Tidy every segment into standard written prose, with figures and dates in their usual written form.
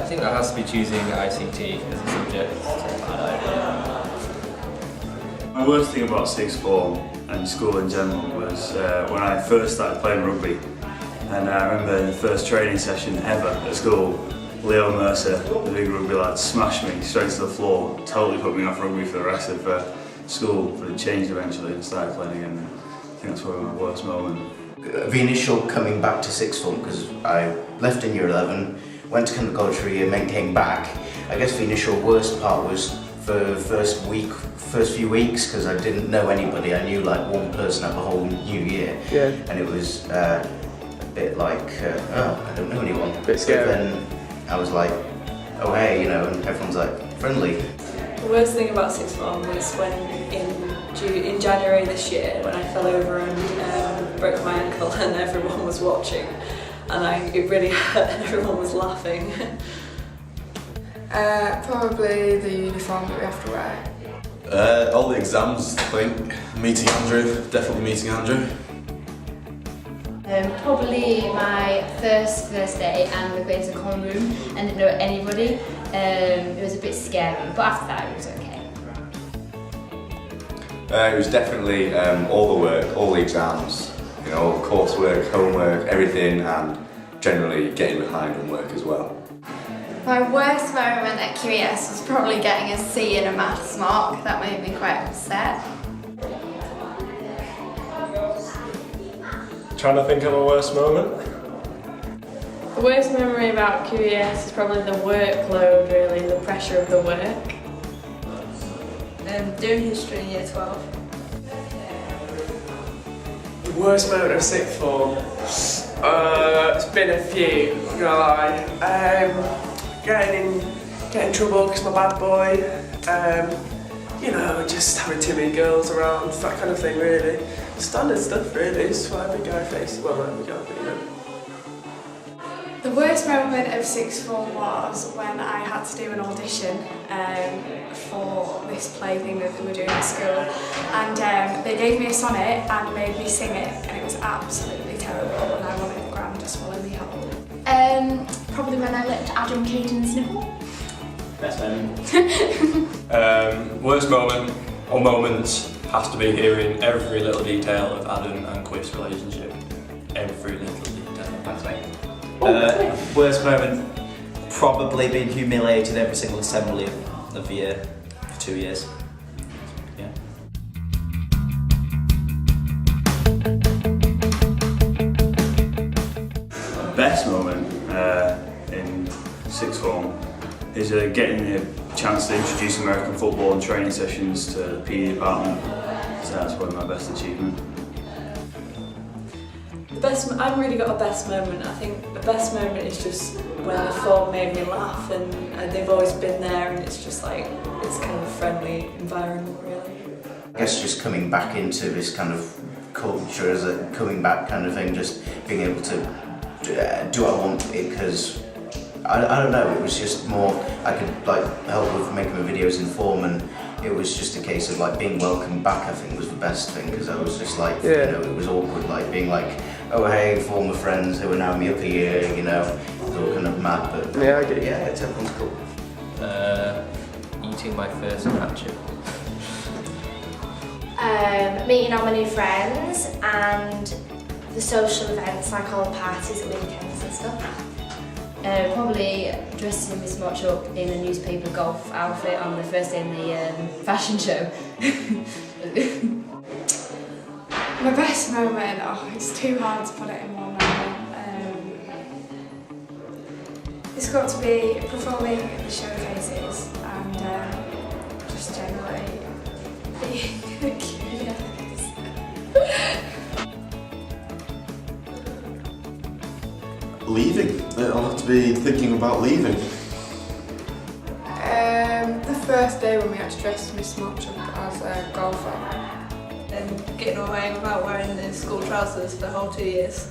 think that has to be choosing ICT as a subject. It's a bad idea. My worst thing about sixth form and school in general was when I first started playing rugby. And I remember the first training session ever at school, Leo Mercer, the big rugby lad, smashed me straight to the floor, totally put me off rugby for the rest of school, but it changed eventually and started playing again. I think that's probably my worst moment. The initial coming back to sixth form, because I left in year 11, went to Camden College for a year, then came back. I guess the initial worst part was for the first few weeks, because I didn't know anybody. I knew like one person at the whole new year, and it was a bit like, oh, I don't know anyone. A bit scary. But then I was like, oh hey, you know, and everyone's like friendly. The worst thing about sixth form was when in January this year when I fell over and broke my ankle and everyone was watching, and it really hurt and everyone was laughing. Probably the uniform that we have to wear. All the exams, I think. Meeting Andrew, definitely meeting Andrew. Probably my first day and we went to the common room and didn't know anybody. It was a bit scary, but after that it was okay. It was definitely all the work, all the exams, you know, all the coursework, homework, everything, and generally getting behind on work as well. My worst moment at QES was probably getting a C in a maths mark. That made me quite upset. Trying to think of a worst moment. The worst memory about QES is probably the workload, really, the pressure of the work. Doing history in year 12. The worst moment of sixth form? It's been a few, I'm not gonna lie. Getting in trouble because I'm a bad boy. You know, just having too many girls around, that kind of thing really. Standard stuff really, it's what every guy faces, well not every guy, but you know. The worst moment of sixth form was when I had to do an audition for this play thing that we were doing at school, and they gave me a sonnet and made me sing it, and it was absolutely terrible, and I wanted Graham to swallow me whole. Probably when I licked Adam Caden's nipple. Best moment. Worst moment or moments has to be hearing every little detail of Adam and Quist's relationship. Every little detail. Thanks, mate. Worst moment, probably being humiliated every single assembly of the year for 2 years. Yeah. Best moment in sixth form is getting the chance to introduce American football and training sessions to the PE department. So that's probably my best achievement. I haven't really got a best moment. I think the best moment is just when the form made me laugh, and they've always been there, and it's just like, it's kind of a friendly environment really. I guess just coming back into this kind of culture as a coming back kind of thing, just being able to do what I want, because I don't know, it was just more, I could like help with making my videos in form, and it was just a case of like being welcomed back, I think was the best thing, because I was just like, you know, it was awkward, like being like, oh hey, former friends who are now me up a year, you know, it's all kind of mad, but yeah, I get it. Yeah, it's everyone's cool. Eating my first nacho. Meeting all my new friends and the social events like all the parties at weekends and stuff. Probably dressing this much up in a newspaper golf outfit on the first day in the fashion show. My best moment, oh, it's too hard to put it in one moment. It's got to be performing at the showcases and just generally being at QES. Leaving. I'll have to be thinking about leaving. The first day when we had to dress Miss Much as a golfer. And getting away without wearing the school trousers for the whole 2 years.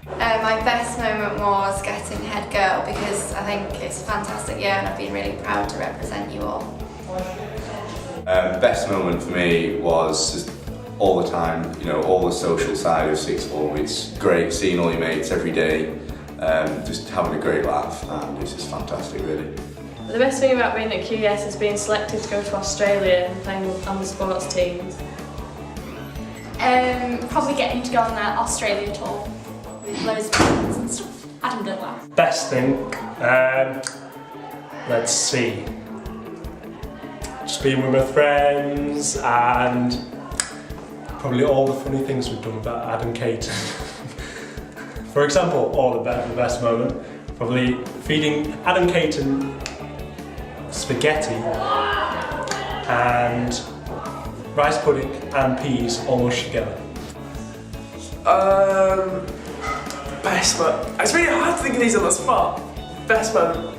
My best moment was getting head girl, because I think it's a fantastic year and I've been really proud to represent you all. Best moment for me was just all the time, you know, all the social side of sixth form. It's great seeing all your mates every day, just having a great laugh, and it's just fantastic really. The best thing about being at QES is being selected to go to Australia and playing on the sports teams. Probably getting to go on that Australia tour with loads of friends and stuff. Adam did well. Best thing, let's see. Just being with my friends and probably all the funny things we've done with Adam Caton. For example, the best moment, probably feeding Adam Caton spaghetti and rice pudding and peas all mushed together. Best moment. It's really hard to think of these on the spot. Best moment.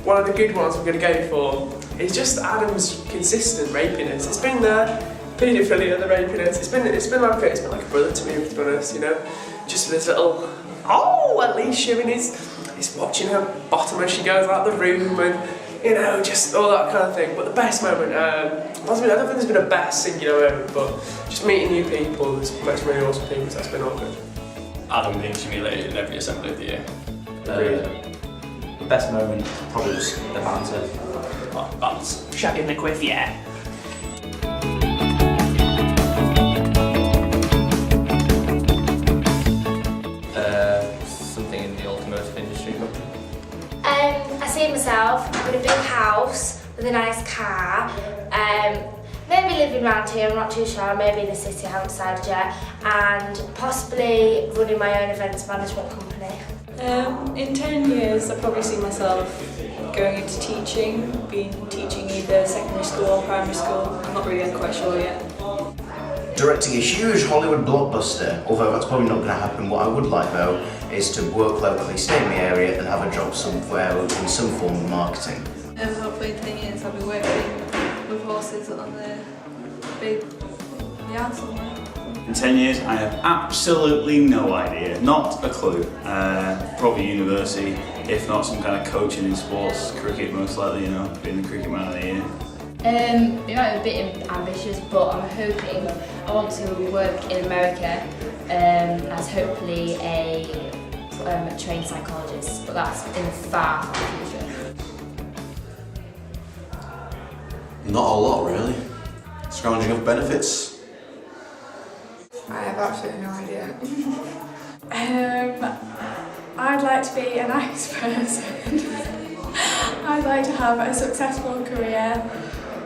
One of the good ones I'm going to go for is just Adam's consistent rapiness. It's been the paedophilia, the rapiness. It's been like a brother to me, to be honest. You know, just this little Alicia, and he's watching her bottom as she goes out the room, and you know, just all that kind of thing. But the best moment, I don't think there's been a best singular moment, but just meeting new people, there's met really awesome people, so that's been all good. Adam being humiliated in every assembly of the year. The best moment probably was the banter. That's Shaggy McQuiff, yeah. something in the automotive industry. I see myself with a big house, with a nice car, maybe living around here, I'm not too sure, maybe in the city, I haven't decided yet, and possibly running my own events management company. In 10 years, I probably see myself going into teaching, teaching either secondary school or primary school. I'm quite sure yet. Directing a huge Hollywood blockbuster, although that's probably not going to happen. What I would like though is to work locally, stay in the area and have a job somewhere in some form of marketing. Hopefully in 10 years I'll be working with horses on the big yard somewhere. In 10 years, I have absolutely no idea, not a clue. Probably university, if not some kind of coaching in sports, cricket most likely, you know, being the cricket man of the year. It might be a bit ambitious, but I'm hoping I want to work in America as hopefully a trained psychologist, but that's in the far future. Not a lot really. Scrounging of benefits. I have absolutely no idea. I'd like to be a nice person. I'd like to have a successful career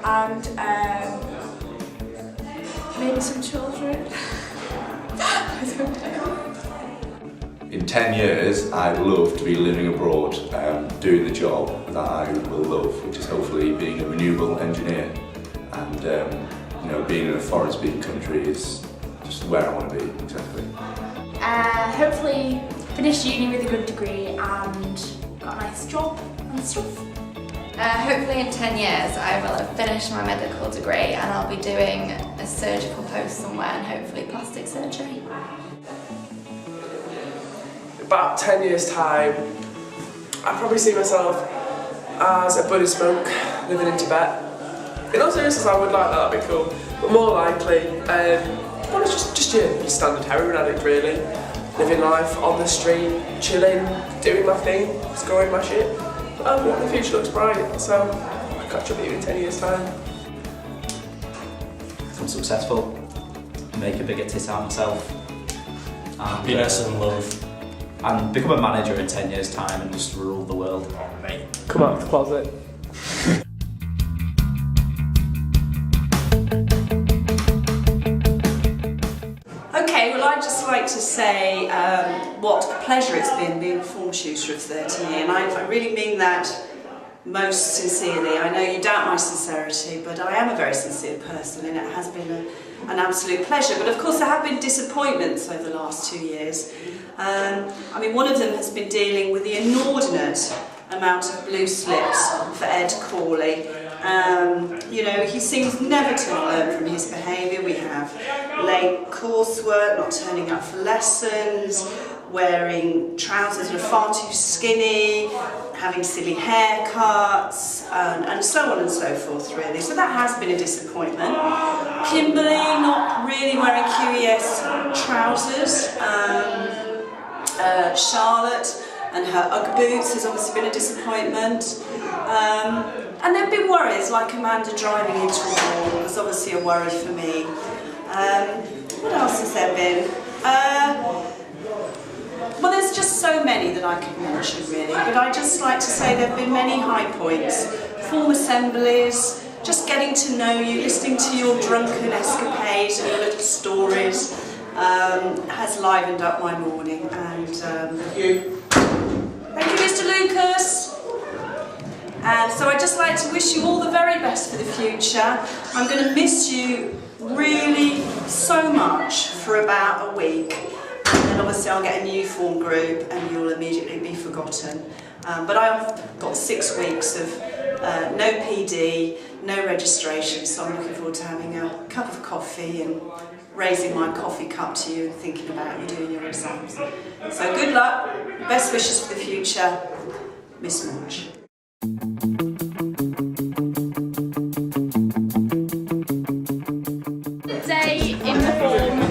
and maybe some children. I don't know. In 10 years, I'd love to be living abroad, doing the job that I will love, which is hopefully being a renewable engineer. And you know, being in a foreign-speaking country is just where I want to be, exactly. Hopefully finish uni with a good degree and got a nice job and stuff. Hopefully in 10 years I will have finished my medical degree and I'll be doing a surgical post somewhere and hopefully plastic surgery. About 10 years time, I probably see myself as a Buddhist monk living in Tibet. In all seriousness, I would like that, that'd be cool. But more likely, well, it's just your standard heroin addict really. Living life on the street, chilling, doing my thing, scoring my shit. Yeah, the future looks bright, so I'll catch up with you in 10 years time. Become successful, make a bigger tit out of myself. Happiness and love. And become a manager in 10 years time and just rule the world. Oh, mate. Come out of the closet. Okay, well I'd just like to say what a pleasure it's been being a form tutor of 30 years, and I really mean that most sincerely. I know you doubt my sincerity, but I am a very sincere person and it has been an absolute pleasure. But of course there have been disappointments over the last 2 years. I mean, one of them has been dealing with the inordinate amount of blue slips for Ed Corley. You know, he seems never to have learned from his behaviour. We have late coursework, not turning up for lessons, wearing trousers that are far too skinny, having silly haircuts, and so on and so forth, really. So that has been a disappointment. Kimberly not really wearing QES trousers. Charlotte and her Ugg boots has obviously been a disappointment. And there have been worries, like Amanda driving into a wall was obviously a worry for me. What else has there been? Well, there's just so many that I could mention really, but I'd just like to say there have been many high points. Form assemblies, just getting to know you, listening to your drunken escapades and your little stories has livened up my morning. And thank you, Mr. Lucas. And so I'd just like to wish you all the very best for the future. I'm going to miss you really so much for about a week. And then obviously I'll get a new form group and you'll immediately be forgotten. But I've got 6 weeks of no PD, no registration, so I'm looking forward to having a cup of coffee and raising my coffee cup to you and thinking about you doing your exams. So good luck, best wishes for the future, Miss March. Day in the form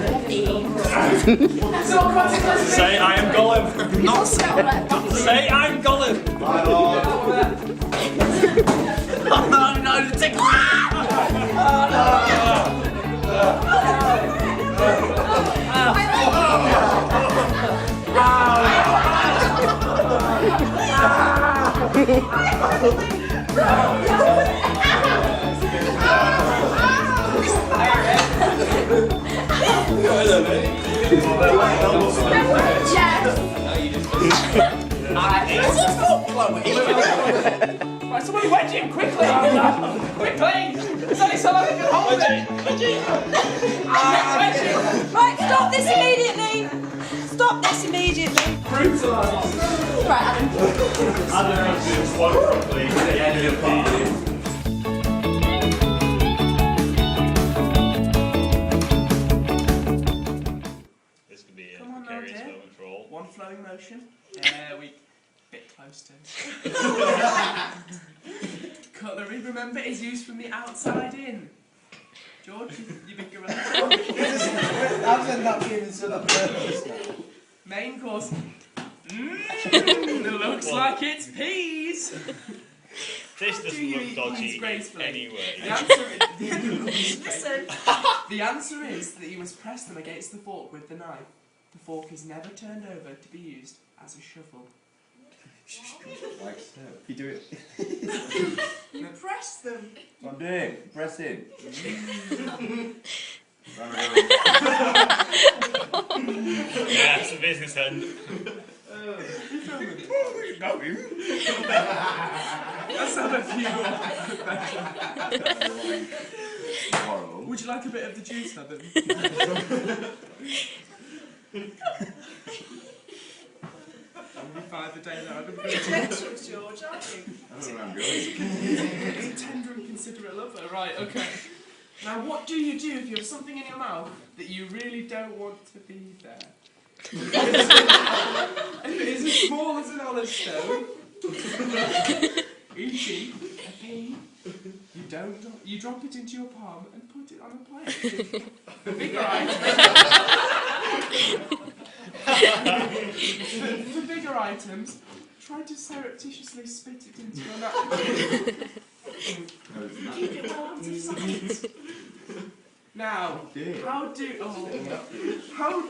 Say I am Gollum. Not Say I'm Gollum. Oh no, the tickle! Right, somebody wedge him quickly! Quickly! There's only so long I can hold it! Wedge him! Right, stop this immediately! Stop this immediately! Brutalised! Right, Adam. Adam needs to do one properly at the end of the party. This could be a precarious moment for all. One flowing motion. There we bit close to. Cutlery, remember, is used from the outside in. George, you big gorilla. I've said that being instead of purpose. Main course. It looks like it's peas. This doesn't look dodgy anyway. The answer is, listen. The answer is that you must press them against the fork with the knife. The fork is never turned over to be used as a shovel. Like so. You do it. You press them. I'm doing it. Press in. Yeah, it's a business end. Let's have a few more. Would you like a bit of the juice, Adam? By the day that Adam. Gentle, George, aren't you? I don't know where I'm going. A tender and considerate lover. Right, okay. Now, what do you do if you have something in your mouth that you really don't want to be there? If it is as small as an olive stone, e.g. a pea, you drop it into your palm and put it on a plate. The bigger For bigger items, try to surreptitiously spit it into your napkin. Keep it out of sight. Now, how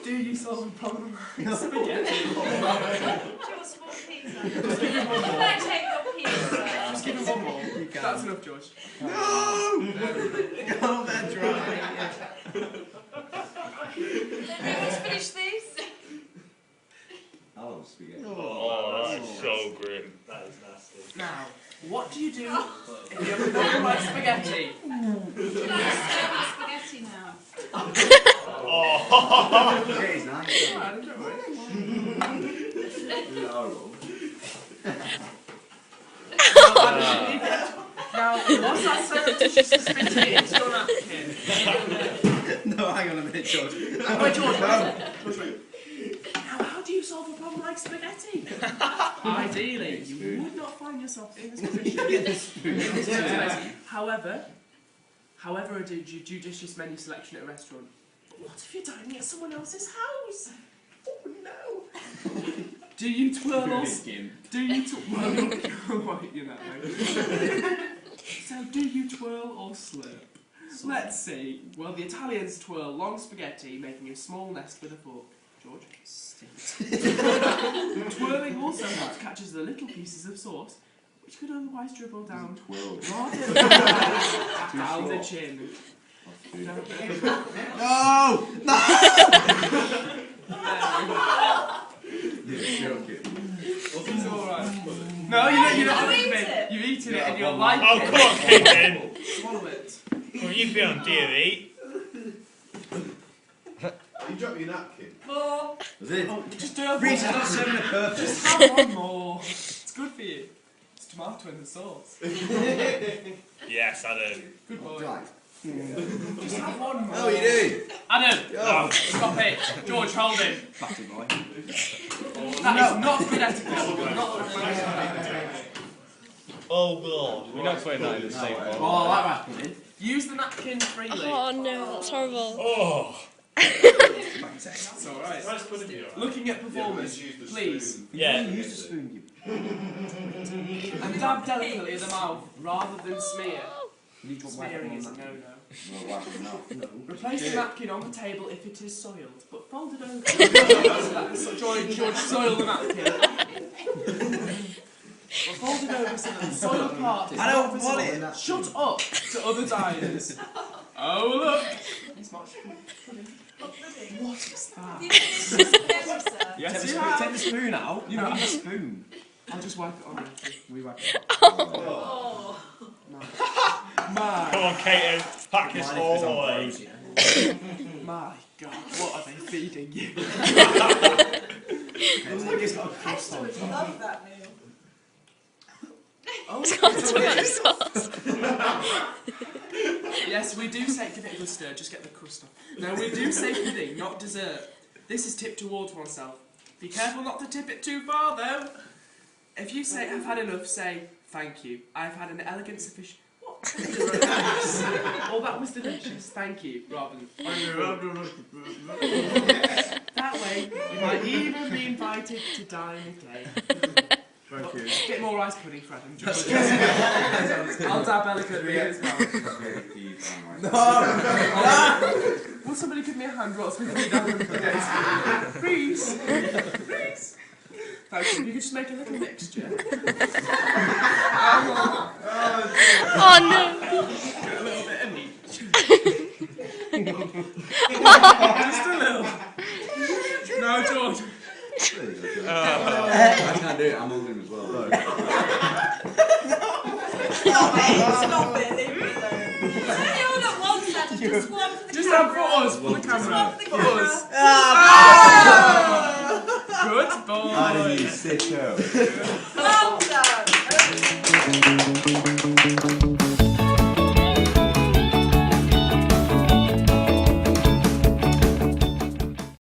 do you solve a problem like spaghetti? Just give him one more. That's enough, George. No! Go there, dry. Let's finish these. I love spaghetti. Oh, that's so grim. That is nasty. Now, what do you do if you have a problem like spaghetti? Spaghetti now. Oh! Spaghetti's nice. Don't worry. Now, what's that surreptitiously spitting it into your napkin? No, hang on a minute, George. Wait, George. Now, how do you solve a problem like spaghetti? Ideally, you would not find yourself in this position. However, a judicious menu selection at a restaurant. But what if you're dining at someone else's house? Oh no! Do you twirl or do you twirl? You know. So, do you twirl or slurp? Let's see. Well, the Italians twirl long spaghetti, making a small nest with a fork. George? Twirling also catches the little pieces of sauce, which could otherwise dribble down rather down the chin. No! You're joking. It's alright. No, you don't eat it. You've eaten it and you're like it. Oh, come on, Caitlin. Swallow it. Well, you've been on TV. You dropped your napkin. More. Was it? Oh, just do it. Reese, it's not serving a purpose. Just have one more. It's good for you. It's tomato in the sauce. Yes, Adam. Good boy. Just have one more. Oh, you do? Adam, Oh. stop it. George, hold him. Batty boy. That is not good etiquette. Not Oh, God. We're not putting that in the same bowl. Oh, that happened. Use the napkin freely. Oh no, that's horrible. Oh. That's alright. Looking at performers, please. Yeah. Use the spoon, you. And dab delicately in the mouth rather than smear. Smearing is a no-no. Replace the napkin on the table if it is soiled, but fold it over. George, soil the napkin. Or fold it over so that the soiled part is I don't not want visible. it. Shut up to other diners. Oh look! It's much What is that? Yes, you have. Take the spoon out. You know, I need a spoon. I'll just wipe it on you. We wipe it. Oh. My. Come on, Caitlin. Pack this all away. My God, what are they feeding you? Looks like it's got a crust on top. Love that meal. Oh, It's got tomato sauce. Yes, we do say give it a good stir, just get the crust off. No, we do say pudding, not dessert. This is tipped towards oneself. Be careful not to tip it too far, though. If you say, I've had enough, say, thank you. I've had an elegant sufficient... What? Oh, that was delicious, thank you, rather than... That way, you might even be invited to dine again. Thank you. Get more rice pudding for Adam. I'll dab elegantly as well. No! Will somebody give me a hand whilst we put down the Reese! Reese! Thank you. You could just make a little mixture. Oh no! Get a little bit in each. Just a little. No, George. I can't do it, I'm holding him as well. Stop it, leave me alone. Say all at once, Adam. Just one for the Just camera. have for us, for the camera. Just one for the camera. Good boy. How did you sicko? Well done.